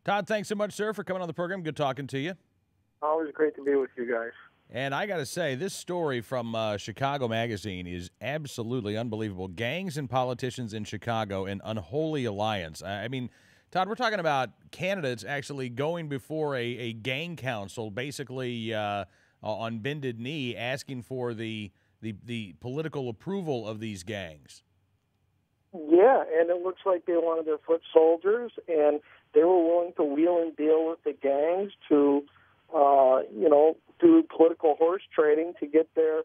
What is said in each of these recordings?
Todd, thanks so much, sir, for coming on the program. Good talking to you. Always great to be with you guys. And I got to say, this story from Chicago Magazine is absolutely unbelievable. Gangs and politicians in Chicago, an unholy alliance. I mean, Todd, we're talking about candidates actually going before a gang council, basically on bended knee, asking for the political approval of these gangs. Yeah, and it looks like they wanted their foot soldiers, and they were willing to wheel and deal with the gangs to, do political horse trading to get their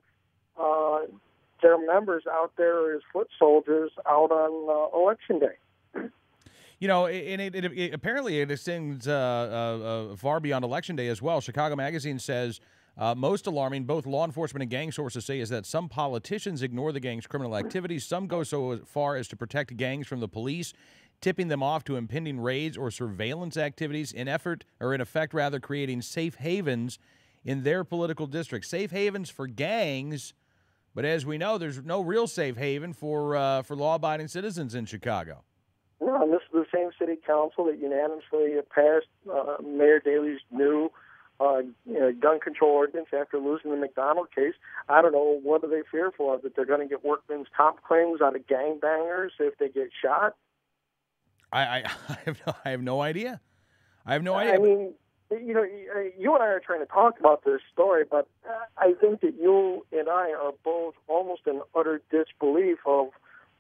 members out there as foot soldiers out on election day. You know, and apparently it extends far beyond Election Day as well. Chicago Magazine says most alarming, both law enforcement and gang sources say, is that some politicians ignore the gang's criminal activities. Some go so far as to protect gangs from the police, tipping them off to impending raids or surveillance activities in effect, creating safe havens in their political districts. Safe havens for gangs, but as we know, there's no real safe haven for law-abiding citizens in Chicago. No, and this is the same city council that unanimously passed Mayor Daley's new gun control ordinance after losing the McDonald case. I don't know, what are they fearful of? That they're going to get workman's comp claims out of gangbangers if they get shot? I have no idea. I have no idea. I mean, you and I are trying to talk about this story, but I think that you and I are both almost in utter disbelief of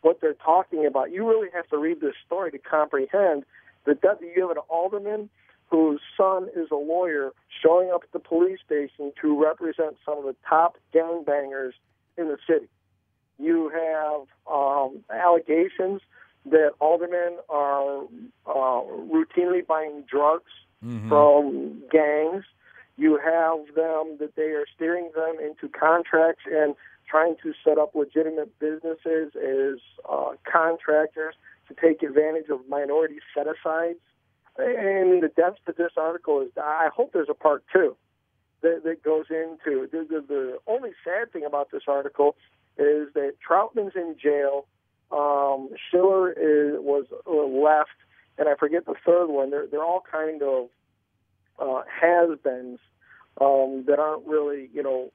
what they're talking about. You really have to read this story to comprehend that you have an alderman whose son is a lawyer showing up at the police station to represent some of the top gangbangers in the city. You have allegations that aldermen are routinely buying drugs from gangs. You have them that they are steering them into contracts and trying to set up legitimate businesses as contractors to take advantage of minority set-asides. And the depth of this article is, I hope there's a part two that goes into. The only sad thing about this article is that Troutman's in jail, Schiller was left, and I forget the third one. They're all kind of has-beens that aren't really,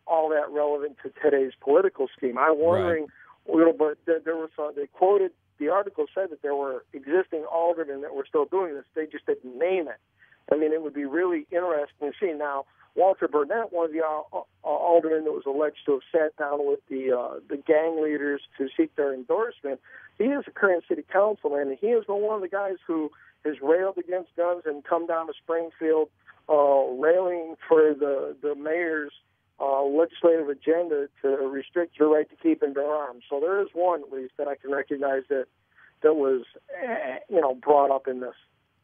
all that relevant to today's political scheme. I'm wondering, but there was they quoted. The article said that there were existing aldermen that were still doing this. They just didn't name it. I mean, it would be really interesting to see. Now, Walter Burnett, one of the aldermen that was alleged to have sat down with the gang leaders to seek their endorsement, he is a current city councilman, and he has been one of the guys who has railed against guns and come down to Springfield railing for the mayor's legislative agenda to restrict your right to keep and bear arms. So there is one, at least, that I can recognize that was, brought up in this.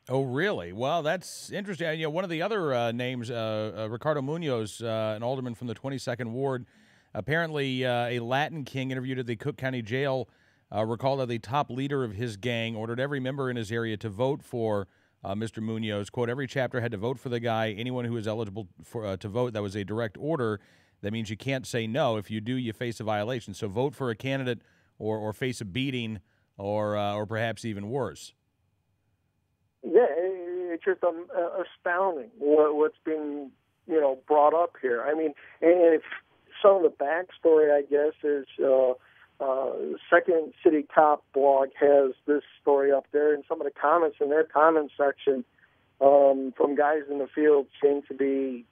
Oh, really? Well, that's interesting. One of the other names, Ricardo Munoz, an alderman from the 22nd Ward, apparently a Latin king interviewed at the Cook County Jail, recalled that the top leader of his gang ordered every member in his area to vote for Mr. Munoz. Quote, every chapter had to vote for the guy. Anyone who is eligible to vote, that was a direct order. That means you can't say no. If you do, you face a violation. So vote for a candidate or face a beating or perhaps even worse. Yeah, it's just astounding what's being, brought up here. I mean, and if some of the backstory, I guess, is Second City Cop blog has this story up there, and some of the comments in their comment section from guys in the field seem to be,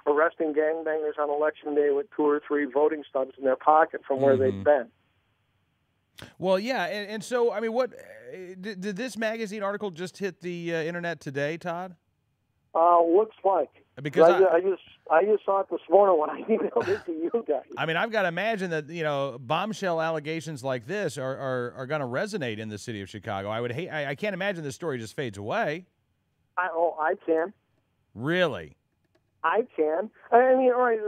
arresting gangbangers on election day with 2 or 3 voting stubs in their pocket from where they've been. Well, yeah, and so, I mean, what did this magazine article just hit the internet today, Todd? Looks like. Because I just saw it this morning when I emailed it to you guys. I mean, I've got to imagine that bombshell allegations like this are going to resonate in the city of Chicago. I can't imagine this story just fades away. I can. Really? I can. I mean, all right,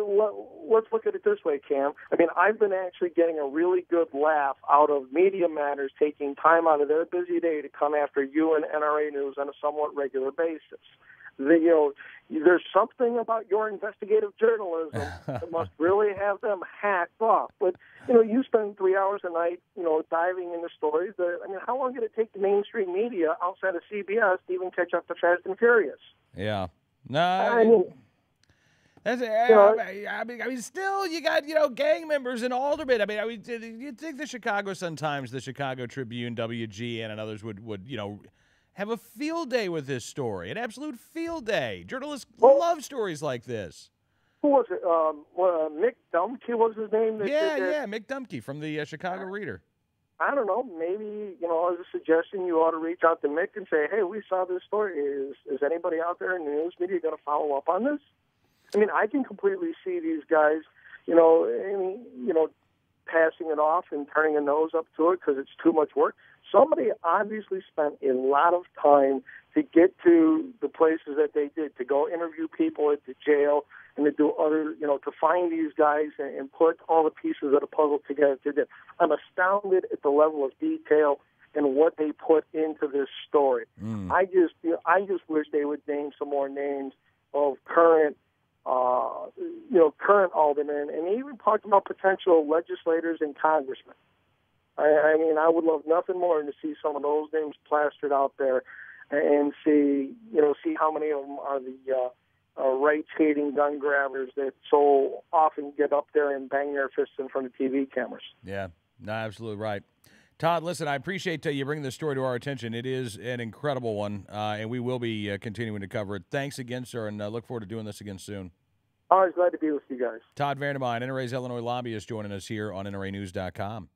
let's look at it this way, Cam. I mean, I've been actually getting a really good laugh out of Media Matters taking time out of their busy day to come after you and NRA News on a somewhat regular basis. There's something about your investigative journalism that must really have them hacked off. But, you spend 3 hours a night, diving into stories that, how long did it take the mainstream media outside of CBS to even catch up to Fast and Furious? Yeah. No, I mean, still, you got, gang members and aldermen. You'd think the Chicago Sun-Times, the Chicago Tribune, WGN, and others would have a field day with this story, an absolute field day. Journalists love stories like this. Who was it? Mick Dumke was his name? Yeah, Mick Dumke from the Chicago Reader. I don't know. Maybe, as a suggestion, you ought to reach out to Mick and say, hey, we saw this story. Is anybody out there in the news media going to follow up on this? I can completely see these guys, passing it off and turning a nose up to it because it's too much work. Somebody obviously spent a lot of time to get to the places that they did, to go interview people at the jail and to do other, to find these guys and put all the pieces of the puzzle together. I'm astounded at the level of detail and what they put into this story. I just wish they would name some more names of current aldermen, and he even talked about potential legislators and congressmen. I would love nothing more than to see some of those names plastered out there and see how many of them are the rights-hating gun grabbers that so often get up there and bang their fists in front of TV cameras. Yeah, no, absolutely right. Todd, listen, I appreciate you bringing this story to our attention. It is an incredible one, and we will be continuing to cover it. Thanks again, sir, and look forward to doing this again soon. Always glad to be with you guys. Todd Vandermine, NRA's Illinois lobbyist, joining us here on NRAnews.com.